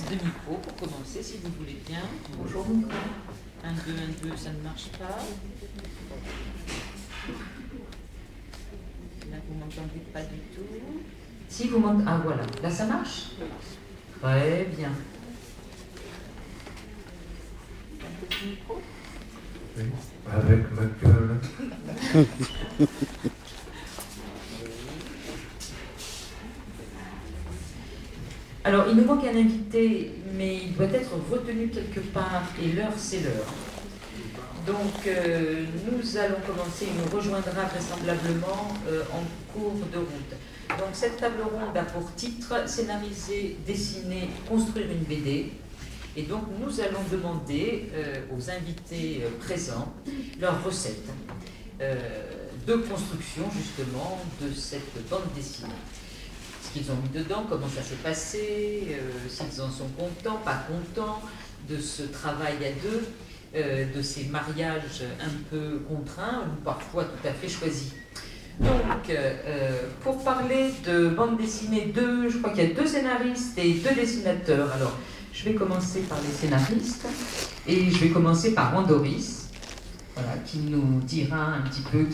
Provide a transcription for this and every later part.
de micro pour commencer, si vous voulez bien. Bonjour. 1, 2, 1, 2, ça ne marche pas. Là, vous ne m'entendez pas du tout. Si vous m'entendez... Ah voilà, là ça marche? Très bien. Un petit micro. Oui, avec ma gueule. Alors, il nous manque un invité, mais il doit être retenu quelque part, et l'heure, c'est l'heure. Donc, nous allons commencer, il nous rejoindra vraisemblablement en cours de route. Donc, cette table ronde a pour titre « Scénariser, dessiner, construire une BD ». Et donc, nous allons demander aux invités présents leur recette de construction, justement, de cette bande dessinée. Ce qu'ils ont mis dedans, comment ça s'est passé, s'ils en sont contents, pas contents, de ce travail à deux, de ces mariages un peu contraints ou parfois tout à fait choisis. Donc, pour parler de bande dessinée, je crois qu'il y a 2 scénaristes et 2 dessinateurs. Alors, je vais commencer par les scénaristes et je vais commencer par Andoris. Voilà, qui nous dira un petit peu,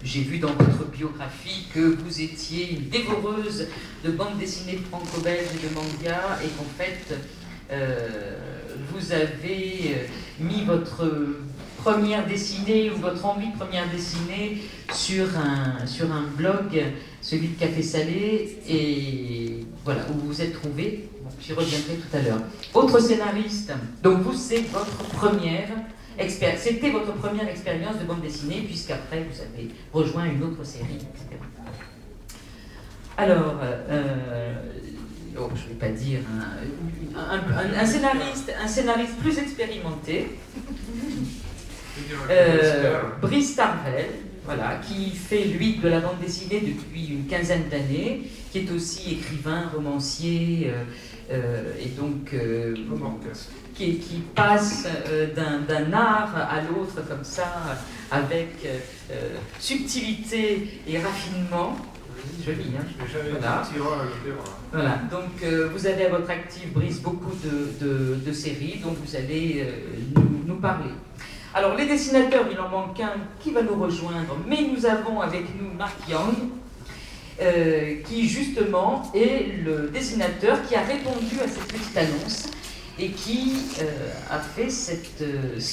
j'ai vu dans votre biographie que vous étiez une dévoreuse de bande dessinée franco-belge et de manga, et qu'en fait, vous avez mis votre première dessinée ou votre envie de première dessinée sur un blog, celui de Café Salé, et voilà, où vous vous êtes trouvé. Bon, j'y reviendrai tout à l'heure. Autre scénariste, donc vous, c'est votre première expérience. C'était votre première expérience de bande dessinée, puisqu'après vous avez rejoint une autre série, etc. Alors, je ne vais pas dire un scénariste plus expérimenté, Brice Tarvel, voilà, qui fait lui de la bande dessinée depuis une quinzaine d'années, qui est aussi écrivain, romancier, et donc qui passe d'un art à l'autre comme ça, avec subtilité et raffinement. Joli, hein? Voilà. Donc vous avez à votre actif, Brice, beaucoup de séries dont vous allez nous parler. Alors les dessinateurs, il en manque un qui va nous rejoindre, mais nous avons avec nous Mark Young, qui justement est le dessinateur qui a répondu à cette petite annonce et qui a fait ce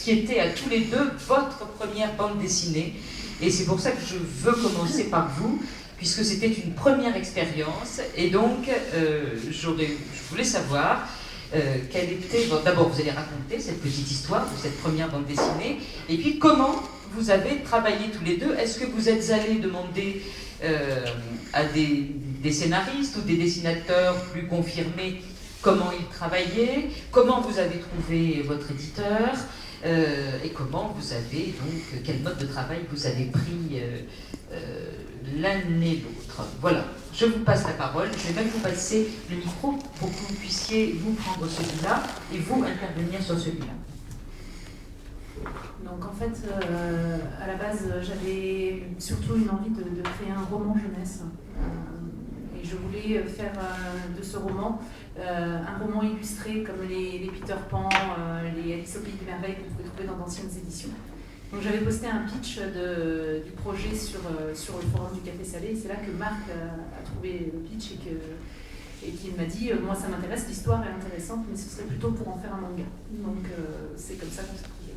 qui était à tous les deux votre première bande dessinée. Et c'est pour ça que je veux commencer par vous, puisque c'était une première expérience. Et donc, je voulais savoir quelle était... D'abord, vous allez raconter cette petite histoire de cette première bande dessinée, et puis comment vous avez travaillé tous les deux. Est-ce que vous êtes allés demander à des scénaristes ou des dessinateurs plus confirmés comment ils travaillaient, comment vous avez trouvé votre éditeur, et comment vous avez donc, quel mode de travail vous avez pris l'un et l'autre. Voilà, je vous passe la parole, je vais même vous passer le micro pour que vous puissiez vous prendre celui-là et vous intervenir sur celui-là. Donc en fait, à la base, j'avais surtout une envie de créer un roman jeunesse. Et je voulais faire de ce roman un roman illustré comme les Peter Pan, les Alice au Pays des Merveilles que vous pouvez trouver dans d'anciennes éditions. Donc j'avais posté un pitch du projet sur le forum du Café Salé, et c'est là que Marc a trouvé le pitch et qu'il m'a dit moi ça m'intéresse, l'histoire est intéressante, mais ce serait plutôt pour en faire un manga. Donc c'est comme ça qu'on s'est trouvé.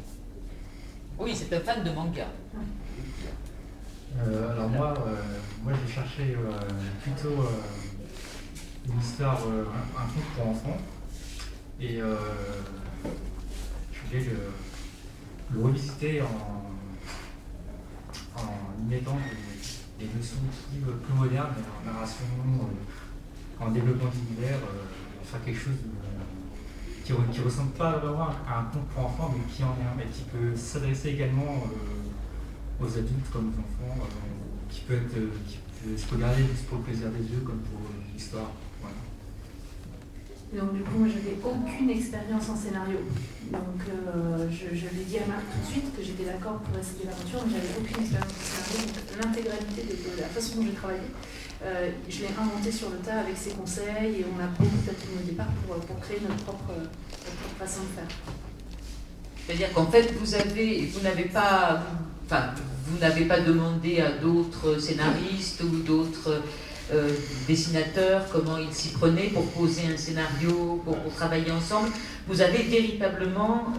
Oui, c'est un fan de manga. Alors moi j'ai cherché plutôt une histoire, un conte pour enfants, et je voulais le revisiter en y mettant des notions plus modernes, en narration, en développement d'univers, faire quelque chose qui ne ressemble pas vraiment à un conte pour enfants, mais qui en est un, mais qui peut s'adresser également aux adultes comme aux enfants, qui peut se regarder juste pour le plaisir des yeux comme pour l'histoire. Voilà. Donc du coup, moi je n'avais aucune expérience en scénario. Donc je l'ai dit à Marc tout de suite que j'étais d'accord pour essayer l'aventure, mais j'avais aucune expérience en scénario. Donc l'intégralité de la façon dont j'ai travaillé, Je l'ai inventé sur le tas avec ses conseils et on a beaucoup tâtonné au départ pour créer notre propre façon de faire. C'est-à-dire qu'en fait, vous n'avez pas demandé à d'autres scénaristes ou d'autres dessinateurs comment ils s'y prenaient pour poser un scénario, pour travailler ensemble. Vous avez véritablement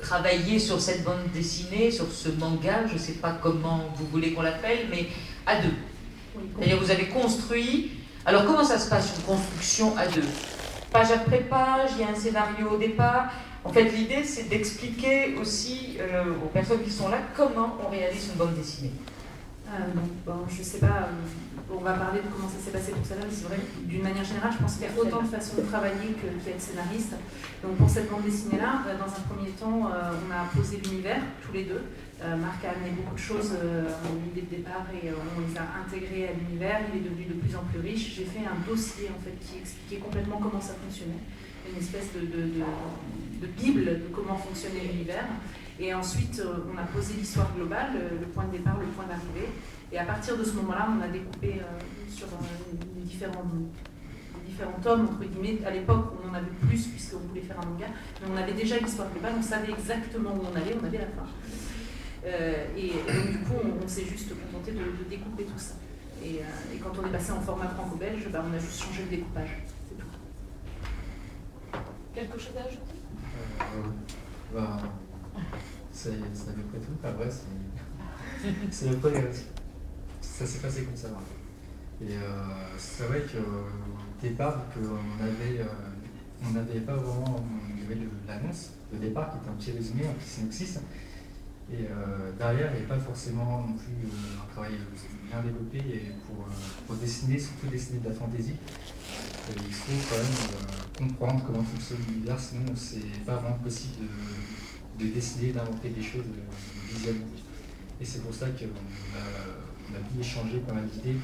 travaillé sur cette bande dessinée, sur ce manga, je ne sais pas comment vous voulez qu'on l'appelle, mais à deux. C'est-à-dire vous avez construit. Alors comment ça se passe, une construction à deux? Page après page, il y a un scénario au départ. En fait, l'idée, c'est d'expliquer aussi aux personnes qui sont là comment on réalise une bande dessinée. Je ne sais pas, on va parler de comment ça s'est passé pour celle-là, mais c'est vrai que d'une manière générale, je pense qu'il y a autant de façons de travailler qu'il y a de scénaristes. Donc pour cette bande dessinée-là, dans un premier temps, on a posé l'univers, tous les deux. Marc a amené beaucoup de choses en idée de départ et on les a intégrées à l'univers. Il est devenu de plus en plus riche. J'ai fait un dossier en fait, qui expliquait complètement comment ça fonctionnait. Une espèce de bible de comment fonctionnait l'univers. Et ensuite, on a posé l'histoire globale, le point de départ, le point d'arrivée. Et à partir de ce moment-là, on a découpé sur différents tomes, entre guillemets. À l'époque, on en avait plus puisqu'on voulait faire un manga. Mais on avait déjà l'histoire globale, on savait exactement où on allait, on avait la fin. Et donc, du coup, on s'est juste contenté de découper tout ça. Et quand on est passé en format franco-belge, on a juste changé le découpage. C'est tout. Quelque chose à ajouter? C'est à peu près tout. Après, c'est après, ça s'est passé comme ça. Et c'est vrai qu'au départ, on n'avait pas vraiment l'annonce de départ qui était un petit résumé, un petit synopsis. Et derrière, il n'y avait pas forcément non plus un travail bien développé et pour dessiner, surtout dessiner de la fantaisie. Il faut quand même comprendre comment fonctionne l'univers, sinon c'est pas vraiment possible de dessiner, d'inventer des choses visuellement. Et c'est pour ça qu'on a pu échanger pas mal d'idées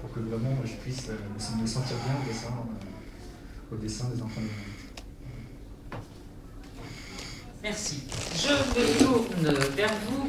pour que vraiment je puisse me sentir bien au dessin des enfants. Merci. Je me tourne vers vous.